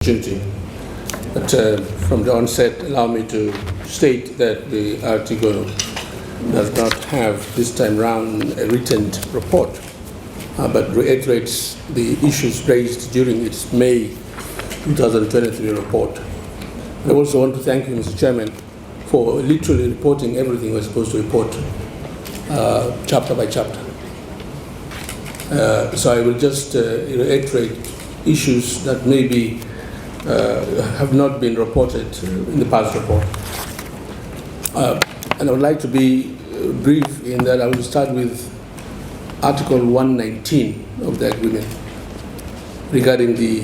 Duty. But from the onset, allow me to state that the article does not have this time round a written report, but reiterates the issues raised during its May 2023 report. I also want to thank you, Mr. Chairman, for literally reporting everything we're supposed to report, chapter by chapter. So I will just reiterate issues that maybe have not been reported in the past report. And I would like to be brief in that I will start with Article 119 of the agreement regarding the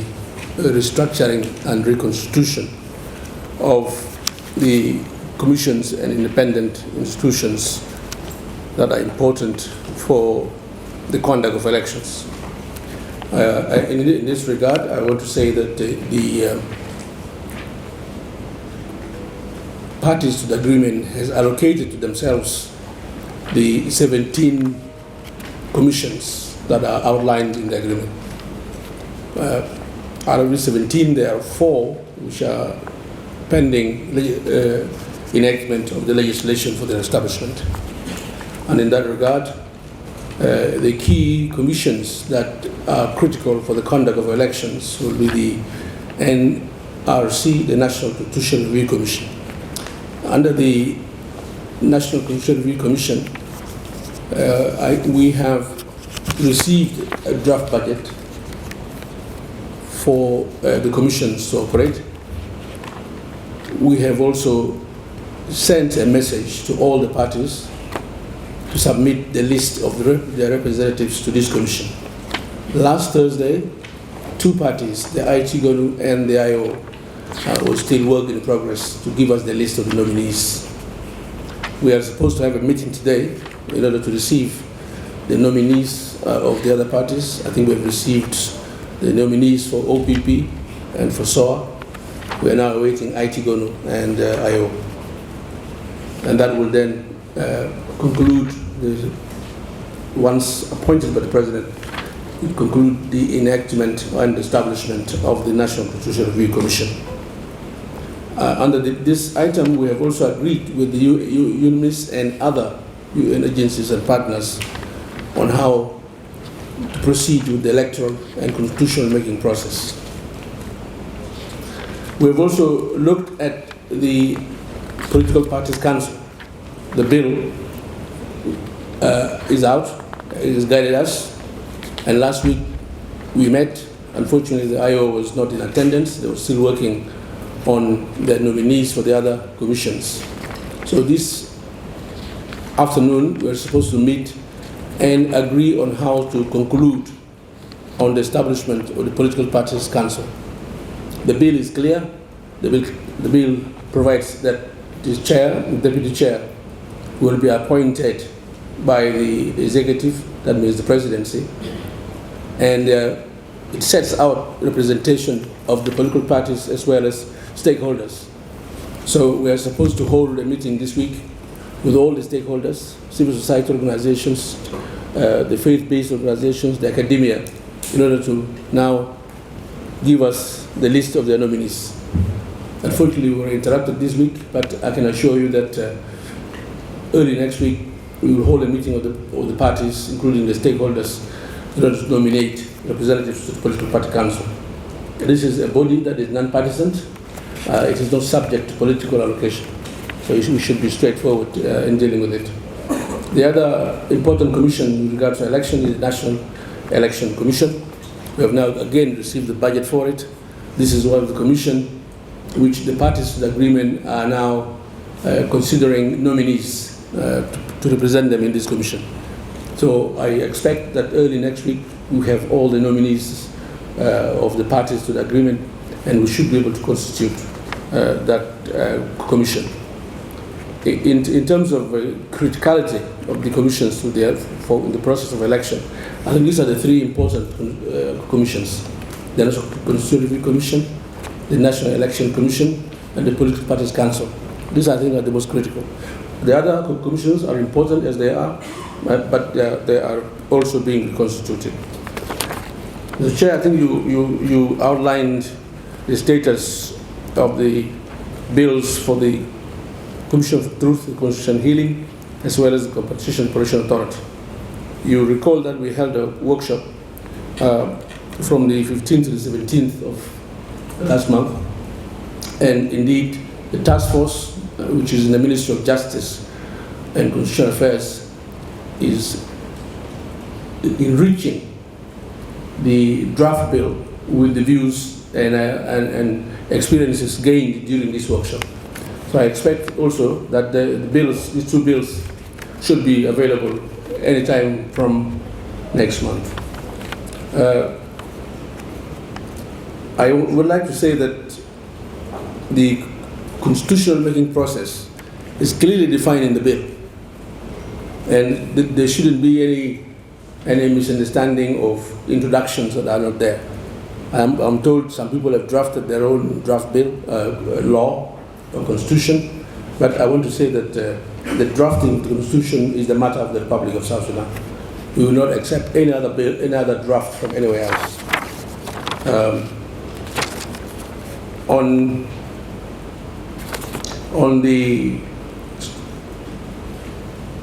restructuring and reconstitution of the commissions and independent institutions that are important for the conduct of elections. In this regard, I want to say that the parties to the agreement has allocated to themselves the 17 commissions that are outlined in the agreement. Out of the 17, there are 4 which are pending enactment of the legislation for their establishment. And in that regard, the key commissions that are critical for the conduct of elections will be the NRC, the National Constitutional Review Commission. Under the National Constitutional Review Commission, we have received a draft budget for the commissions to operate. We have also sent a message to all the parties to submit the list of their representatives to this commission. Last Thursday, 2 parties, the ITGONU and the IO, were still work in progress to give us the list of the nominees. We are supposed to have a meeting today in order to receive the nominees of the other parties. I think we have received the nominees for OPP and for SOA. We are now awaiting ITGONU and IO. And that will then conclude, once appointed by the President, conclude the enactment and establishment of the National Constitutional Review Commission. Under this item, we have also agreed with the UNMISS and other UN agencies and partners on how to proceed with the electoral and constitutional making process. We have also looked at the Political Parties Council. The bill is out, it has guided us, and last week we met. Unfortunately, the IO was not in attendance. They were still working on their nominees for the other commissions. So this afternoon, we're supposed to meet and agree on how to conclude on the establishment of the Political Parties Council. The bill is clear. The bill provides that the chair, the deputy chair, will be appointed by the executive, that means the presidency, and it sets out representation of the political parties as well as stakeholders. So we are supposed to hold a meeting this week with all the stakeholders, civil society organizations, the faith-based organizations, the academia, in order to now give us the list of their nominees. Unfortunately, we were interrupted this week, but I can assure you that early next week, we will hold a meeting of the parties, including the stakeholders, in order to nominate representatives to the Political Party Council. This is a body that is non-partisan. It is not subject to political allocation. So we should be straightforward in dealing with it. The other important commission with regard to election is the National Election Commission. We have now again received the budget for it. This is one of the commission which the parties to the agreement are now considering nominees to represent them in this commission. So I expect that early next week we have all the nominees of the parties to the agreement, and we should be able to constitute that commission. In terms of criticality of the commissions for the process of election, I think these are the 3 important commissions: the National Constitutional Review Commission, the National Election Commission, and the Political Parties Council. These, I think, are the most critical. The other commissions are important as they are, but they are also being reconstituted. Mr. Chair, I think you outlined the status of the bills for the Commission for Truth and Constitutional Healing, as well as the Competition Protection Authority. You recall that we held a workshop from the 15th to the 17th of last month, and indeed the task force, which is in the Ministry of Justice and Constitutional Affairs, is enriching the draft bill with the views and experiences gained during this workshop. So I expect also that these two bills should be available anytime from next month. I would like to say that the constitutional making process is clearly defined in the bill, and there shouldn't be any misunderstanding of introductions that are not there. I'm told some people have drafted their own draft bill, law or constitution, but I want to say that the drafting of the constitution is the matter of the Republic of South Sudan. We will not accept any other bill, any other draft from anywhere else. On the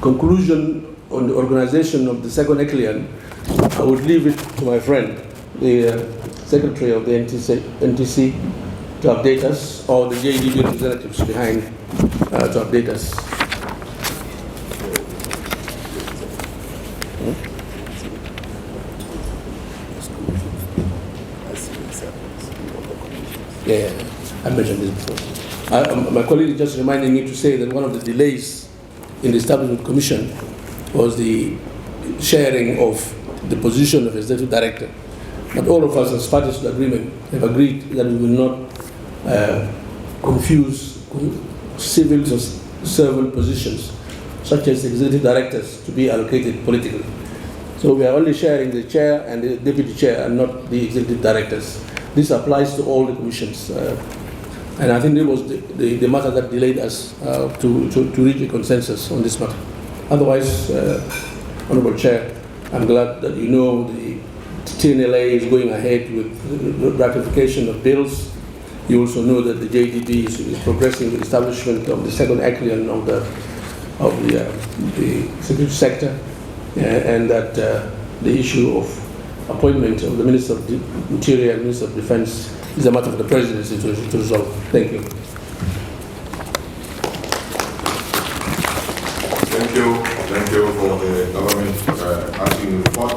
conclusion on the organization of the second Echelon, I would leave it to my friend, the Secretary of the NTC, to update us, or the JDB representatives behind to update us. Yeah, I mentioned this before. My colleague is just reminding me to say that one of the delays in the establishment commission was the sharing of the position of executive director. But all of us, as parties to the agreement, have agreed that we will not confuse civil or servant positions, such as executive directors, to be allocated politically. So we are only sharing the chair and the deputy chair, and not the executive directors. This applies to all the commissions. And I think it was the matter that delayed us to reach a consensus on this matter. Otherwise, Honorable Chair, I'm glad that you know the TNLA is going ahead with ratification of bills. You also know that the JDB is progressing with the establishment of the second echelon of the security sector, and that the issue of appointment of the Minister of the Interior and Minister of Defense is a matter for the Presidency to resolve. Thank you. Thank you for the government acting report.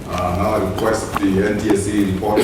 Now I request the NTSC report